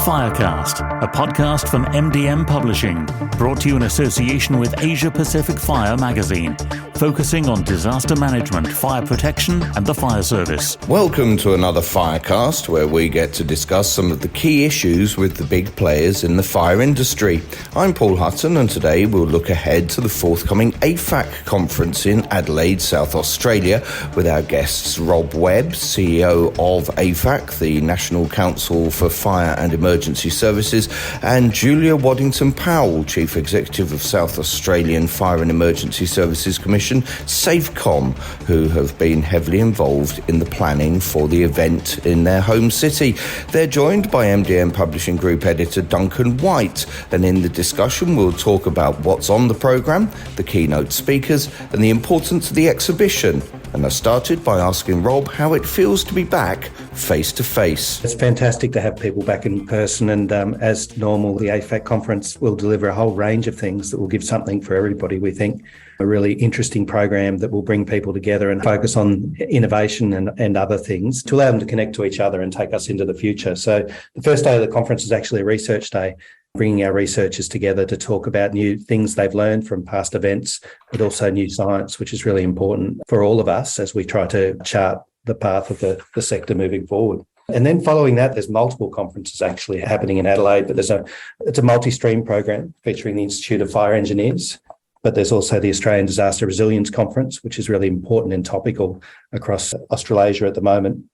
Firecast, a podcast from MDM Publishing, brought to you in association with Asia Pacific Fire magazine, focusing on disaster management, fire protection and the fire service. Welcome to another Firecast, where we get to discuss some of the key issues with the big players in the fire industry. I'm Paul Hutton, and today we'll look ahead to the forthcoming AFAC conference in Adelaide, South Australia, with our guests Rob Webb, CEO of AFAC, the National Council for Fire and Emergency Services, and Julia Waddington-Powell, Chief Executive of South Australian Fire and Emergency Services Commission, SAFECOM, who have been heavily involved in the planning for the event in their home city. They're joined by MDM Publishing Group Editor Duncan White, and in the discussion we'll talk about what's on the programme, the keynote speakers, and the importance of the exhibition. And I started by asking Rob how it feels to be back face to face. It's fantastic to have people back in person, and as normal, the AFAC conference will deliver a whole range of things that will give something for everybody, we think. A really interesting program that will bring people together and focus on innovation and other things to allow them to connect to each other and take us into the future. So the first day of the conference is actually a research day, bringing our researchers together to talk about new things they've learned from past events, but also new science, which is really important for all of us as we try to chart the path of the sector moving forward. And then following that, there's multiple conferences actually happening in Adelaide, but it's a multi-stream program featuring the Institute of Fire Engineers. But there's also the Australian Disaster Resilience Conference, which is really important and topical across Australasia at the moment.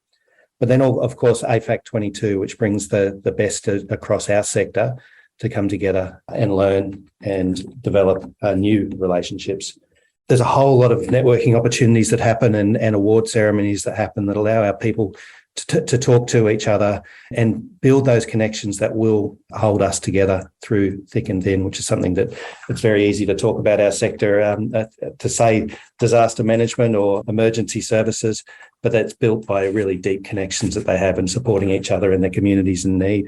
But then, of course, AFAC22, which brings the best across our sector to come together and learn and develop new relationships. There's a whole lot of networking opportunities that happen and award ceremonies that happen that allow our people to talk to each other and build those connections that will hold us together through thick and thin, which is something that it's very easy to talk about our sector, to say disaster management or emergency services, but that's built by really deep connections that they have and supporting each other in their communities in need.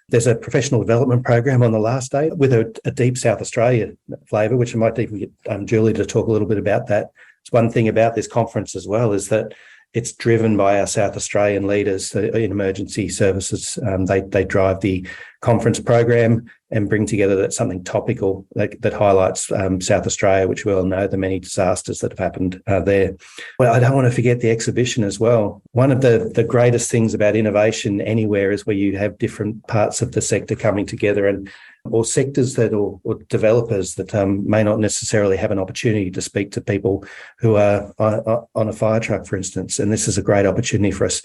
There's a professional development program on the last day with a deep South Australia flavour, which I might even get Julie to talk a little bit about that. It's one thing about this conference as well is that it's driven by our South Australian leaders in emergency services. They drive the conference program and bring together something topical that highlights South Australia, which we all know the many disasters that have happened there. Well, I don't want to forget the exhibition as well. One of the greatest things about innovation anywhere is where you have different parts of the sector coming together or sectors or developers that may not necessarily have an opportunity to speak to people who are on a fire truck, for instance. And this is a great opportunity for us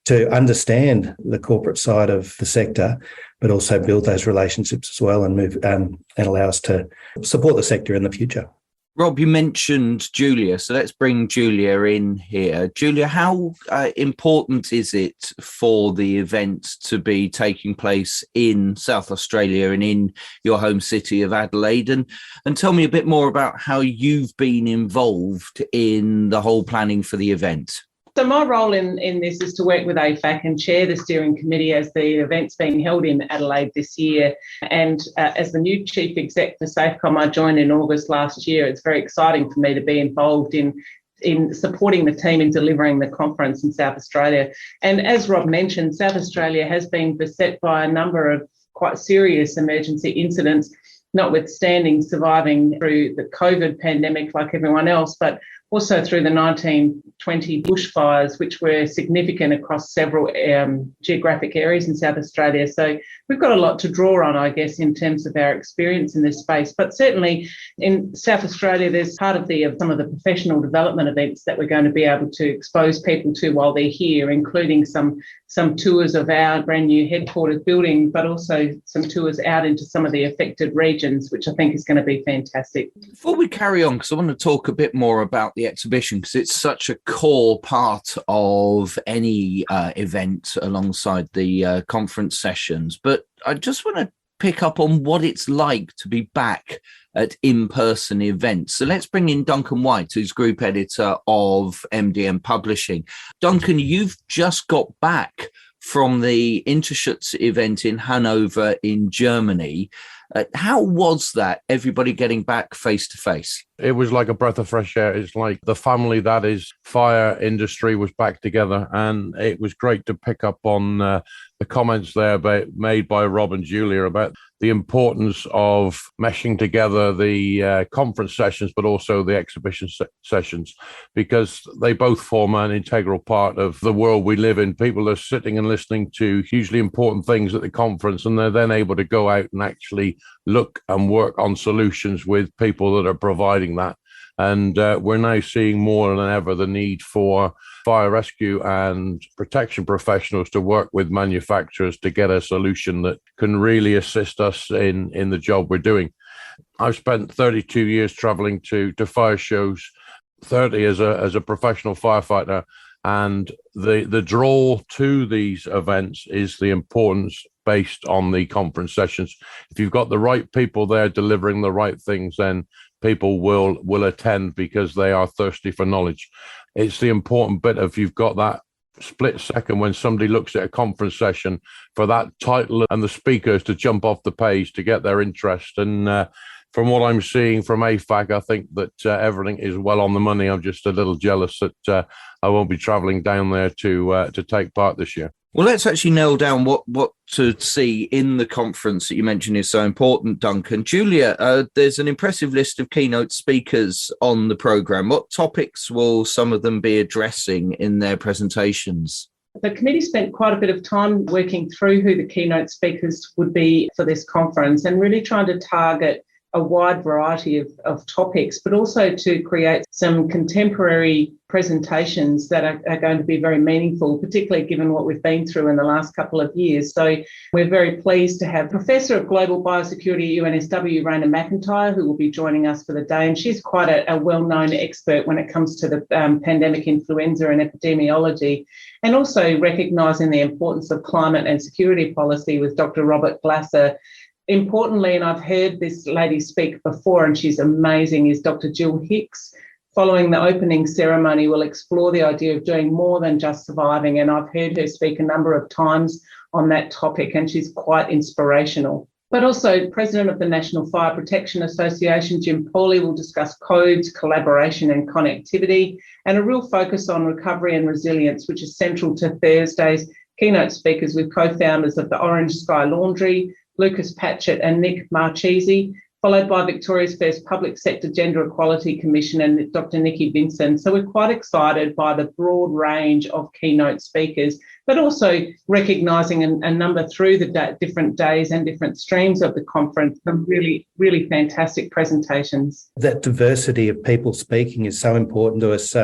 to understand the corporate side of the sector, but also build those relationships as well and move and allow us to support the sector in the future. Rob, you mentioned Julia, so let's bring Julia in here. Julia, how important is it for the event to be taking place in South Australia and in your home city of Adelaide? And tell me a bit more about how you've been involved in the whole planning for the event. So my role in this is to work with AFAC and chair the steering committee as the event's being held in Adelaide this year. And as the new chief exec for SAFECOM, I joined in August last year. It's very exciting for me to be involved in supporting the team in delivering the conference in South Australia. And as Rob mentioned, South Australia has been beset by a number of quite serious emergency incidents, notwithstanding surviving through the COVID pandemic like everyone else, but also through the 1920 bushfires, which were significant across several geographic areas in South Australia. So we've got a lot to draw on, I guess, in terms of our experience in this space. But certainly in South Australia, there's part of some of the professional development events that we're going to be able to expose people to while they're here, including some tours of our brand new headquarters building, but also some tours out into some of the affected regions, which I think is going to be fantastic. Before we carry on, because I want to talk a bit more about the exhibition, because it's such a core part of any event alongside the conference sessions. But I just want to pick up on what it's like to be back at in-person events. So let's bring in Duncan White, who's group editor of MDM Publishing. Duncan, you've just got back from the INTERSCHUTZ event in Hanover in Germany. How was that, everybody getting back face to face? It was like a breath of fresh air. It's like the family that is fire industry was back together, and it was great to pick up on the comments there made by Rob and Julia about the importance of meshing together the conference sessions, but also the exhibition sessions, because they both form an integral part of the world we live in. People are sitting and listening to hugely important things at the conference, and they're then able to go out and actually look and work on solutions with people that are providing that. And we're now seeing more than ever the need for fire rescue and protection professionals to work with manufacturers to get a solution that can really assist us in the job we're doing. I've spent 32 years traveling to fire shows, 30 as a professional firefighter, and the draw to these events is the importance based on the conference sessions. If you've got the right people there delivering the right things, then people will attend because they are thirsty for knowledge. It's the important bit of you've got that split second when somebody looks at a conference session for that title and the speakers to jump off the page to get their interest. And from what I'm seeing from AFAC, I think that everything is well on the money. I'm just a little jealous that I won't be traveling down there to take part this year. Well, let's actually nail down what to see in the conference that you mentioned is so important, Duncan. Julia, there's an impressive list of keynote speakers on the programme. What topics will some of them be addressing in their presentations? The committee spent quite a bit of time working through who the keynote speakers would be for this conference and really trying to target a wide variety of topics, but also to create some contemporary presentations that are going to be very meaningful, particularly given what we've been through in the last couple of years. So we're very pleased to have Professor of Global Biosecurity at UNSW, Raina McIntyre, who will be joining us for the day. And she's quite a well-known expert when it comes to the pandemic influenza and epidemiology, and also recognising the importance of climate and security policy with Dr. Robert Glasser. Importantly, and I've heard this lady speak before and she's amazing, is Dr. Jill Hicks. Following the opening ceremony, we'll explore the idea of doing more than just surviving, and I've heard her speak a number of times on that topic and she's quite inspirational. But also, President of the National Fire Protection Association, Jim Pawley, will discuss codes, collaboration and connectivity, and a real focus on recovery and resilience, which is central to Thursday's keynote speakers with co-founders of the Orange Sky Laundry, Lucas Patchett and Nick Marchese, followed by Victoria's first Public Sector Gender Equality Commission and Dr. Nikki Vincent. So we're quite excited by the broad range of keynote speakers, but also recognising a number through the different days and different streams of the conference, some really, really fantastic presentations. That diversity of people speaking is so important to us.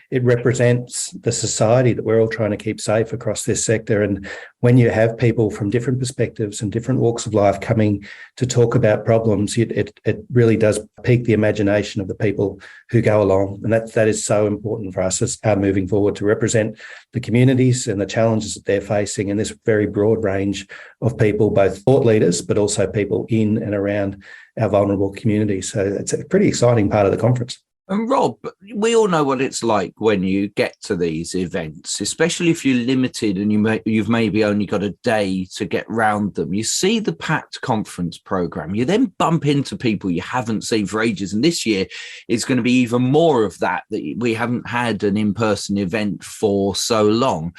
It represents the society that we're all trying to keep safe across this sector. And when you have people from different perspectives and different walks of life coming to talk about problems, it really does pique the imagination of the people who go along. And that is so important for us as moving forward, to represent the communities and the challenges that they're facing in this very broad range of people, both thought leaders, but also people in and around our vulnerable communities. So it's a pretty exciting part of the conference. And Rob, we all know what it's like when you get to these events, especially if you're limited and you've maybe only got a day to get round them. You see the packed conference programme. You then bump into people you haven't seen for ages. And this year is going to be even more of that we haven't had an in-person event for so long.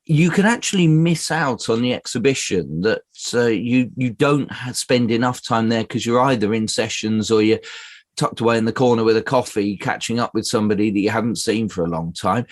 You can actually miss out on the exhibition that you don't spend enough time there because you're either in sessions or you're tucked away in the corner with a coffee, catching up with somebody that you haven't seen for a long time.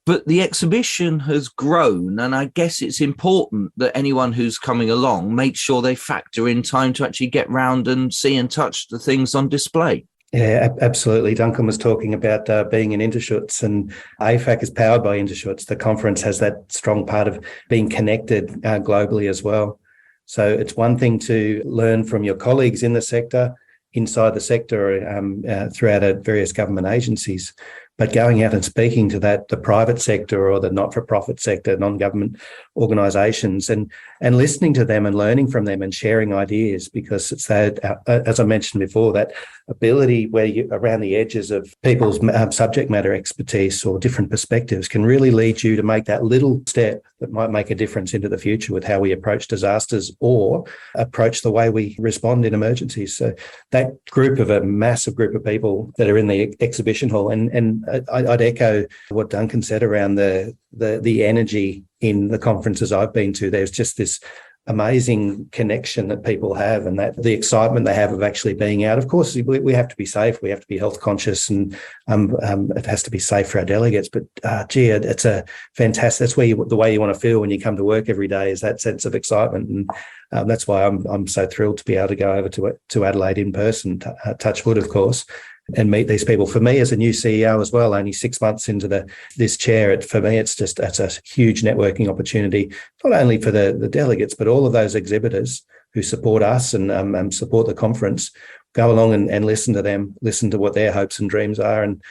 But the exhibition has grown, and I guess it's important that anyone who's coming along makes sure they factor in time to actually get round and see and touch the things on display. Yeah, absolutely. Duncan was talking about being in INTERSCHUTZ, and AFAC is powered by INTERSCHUTZ. The conference has that strong part of being connected globally as well. So it's one thing to learn from your colleagues in the sector, inside the sector, throughout various government agencies, but going out and speaking to the private sector or the not-for-profit sector, non-government organisations, and listening to them and learning from them and sharing ideas, because it's that, as I mentioned before, that ability where you around the edges of people's subject matter expertise or different perspectives can really lead you to make that little step that might make a difference into the future with how we approach disasters or approach the way we respond in emergencies. So that a massive group of people that are in the exhibition hall, and I'd echo what Duncan said around the energy in the conferences I've been to. There's just this amazing connection that people have, and that the excitement they have of actually being out. Of course, we have to be safe, we have to be health conscious, and it has to be safe for our delegates. But it's a fantastic. That's the way you want to feel when you come to work every day, is that sense of excitement, and that's why I'm so thrilled to be able to go over to Adelaide in person, touch wood, of course, and meet these people. For me, as a new CEO as well, only 6 months into this chair, for me, it's a huge networking opportunity, not only for the delegates, but all of those exhibitors who support us and support the conference. Go along and listen to them, listen to what their hopes and dreams are, and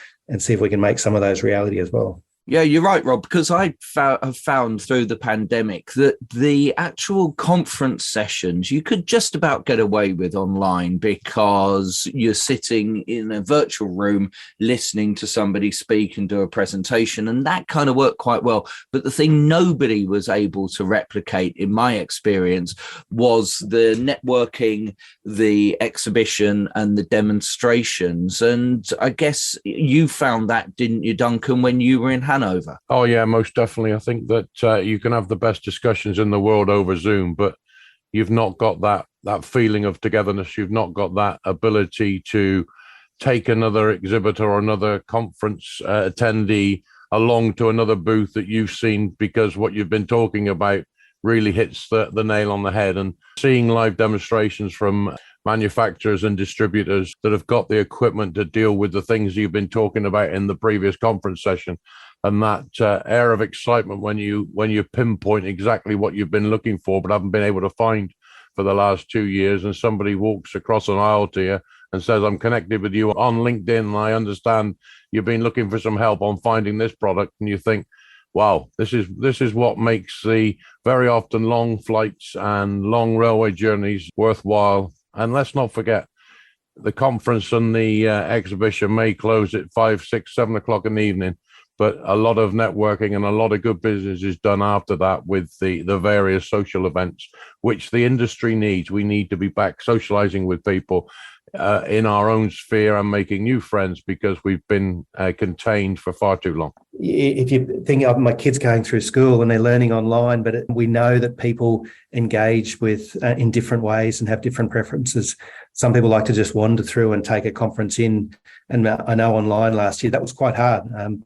see if we can make some of those reality as well. Yeah, you're right, Rob, because I have found through the pandemic that the actual conference sessions you could just about get away with online, because you're sitting in a virtual room listening to somebody speak and do a presentation, and that kind of worked quite well. But the thing nobody was able to replicate, in my experience, was the networking, the exhibition and the demonstrations. And I guess you found that, didn't you, Duncan, when you were in Hanover? Oh, yeah, most definitely. I think that you can have the best discussions in the world over Zoom, but you've not got that feeling of togetherness. You've not got that ability to take another exhibitor or another conference attendee along to another booth that you've seen, because what you've been talking about really hits the nail on the head. And seeing live demonstrations from manufacturers and distributors that have got the equipment to deal with the things you've been talking about in the previous conference session, and that air of excitement when you pinpoint exactly what you've been looking for but haven't been able to find for the last 2 years, and somebody walks across an aisle to you and says, "I'm connected with you on LinkedIn, and I understand you've been looking for some help on finding this product," and you think, wow, this is what makes the very often long flights and long railway journeys worthwhile. And let's not forget, the conference and the exhibition may close at 5, 6, 7 o'clock in the evening, but a lot of networking and a lot of good business is done after that with the various social events, which the industry needs. We need to be back socializing with people in our own sphere and making new friends, because we've been contained for far too long. If you think of my kids going through school and they're learning online, but we know that people engage with in different ways and have different preferences. Some people like to just wander through and take a conference in. And I know online last year, that was quite hard.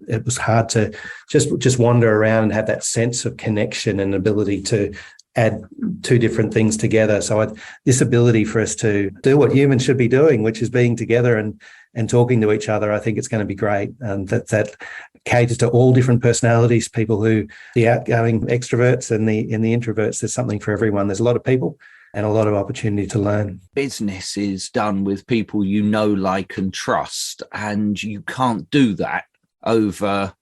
It was hard to just wander around and have that sense of connection and ability to add two different things together. So this ability for us to do what humans should be doing, which is being together and talking to each other, I think it's going to be great. And that caters to all different personalities, people who, the outgoing extroverts and the introverts. There's something for everyone. There's a lot of people and a lot of opportunity to learn. Business is done with people you know, like and trust, and you can't do that over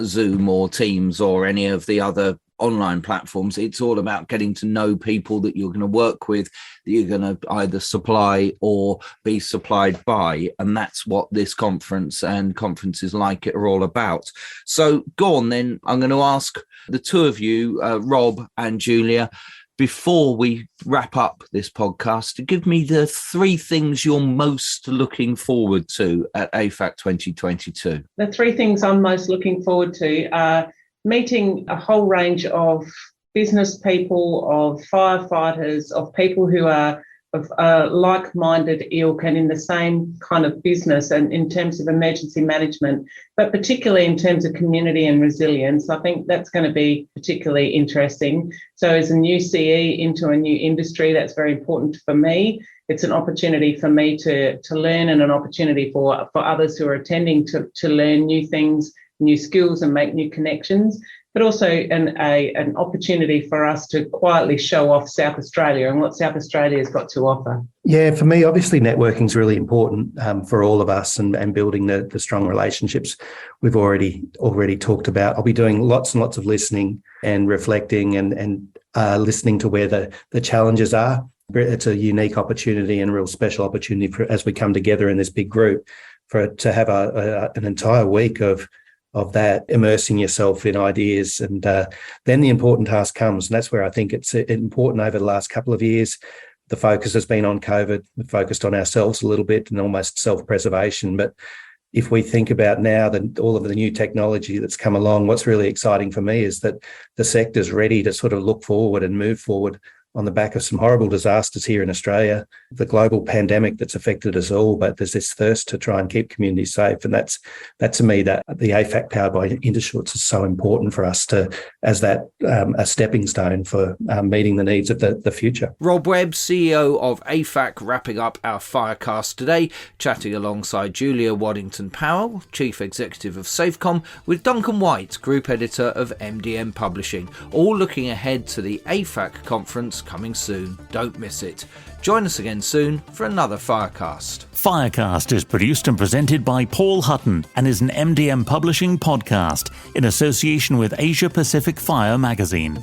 Zoom or Teams or any of the other online platforms. It's all about getting to know people that you're going to work with, that you're going to either supply or be supplied by. And that's what this conference and conferences like it are all about. So go on then. I'm going to ask the two of you, Rob and Julia, before we wrap up this podcast, to give me the 3 things you're most looking forward to at AFAC 2022. The 3 things I'm most looking forward to are meeting a whole range of business people, of firefighters, of people who are of like-minded ilk and in the same kind of business and in terms of emergency management, but particularly in terms of community and resilience. I think that's going to be particularly interesting. So as a new CE into a new industry, that's very important for me. It's an opportunity for me to learn, and an opportunity for others who are attending to learn new things, new skills and make new connections, but also an opportunity for us to quietly show off South Australia and what South Australia has got to offer. Yeah, for me, obviously networking is really important for all of us, and building the strong relationships we've already talked about. I'll be doing lots and lots of listening and reflecting and listening to where the challenges are. It's a unique opportunity and a real special opportunity as we come together in this big group to have an entire week of of that, immersing yourself in ideas. And then the important task comes. And that's where I think it's important over the last couple of years. The focus has been on COVID. We've focused on ourselves a little bit and almost self-preservation. But if we think about now that all of the new technology that's come along, what's really exciting for me is that the sector's ready to sort of look forward and move forward on the back of some horrible disasters here in Australia, the global pandemic that's affected us all, but there's this thirst to try and keep communities safe. And that to me, that the AFAC powered by INTERSCHUTZ is so important for us to, as that a stepping stone for meeting the needs of the future. Rob Webb, CEO of AFAC, wrapping up our Firecast today, chatting alongside Julia Waddington-Powell, Chief Executive of SAFECOM, with Duncan White, Group Editor of MDM Publishing, all looking ahead to the AFAC conference coming soon. Don't miss it. Join us again soon for another Firecast. Firecast is produced and presented by Paul Hutton and is an MDM Publishing podcast in association with Asia Pacific Fire magazine.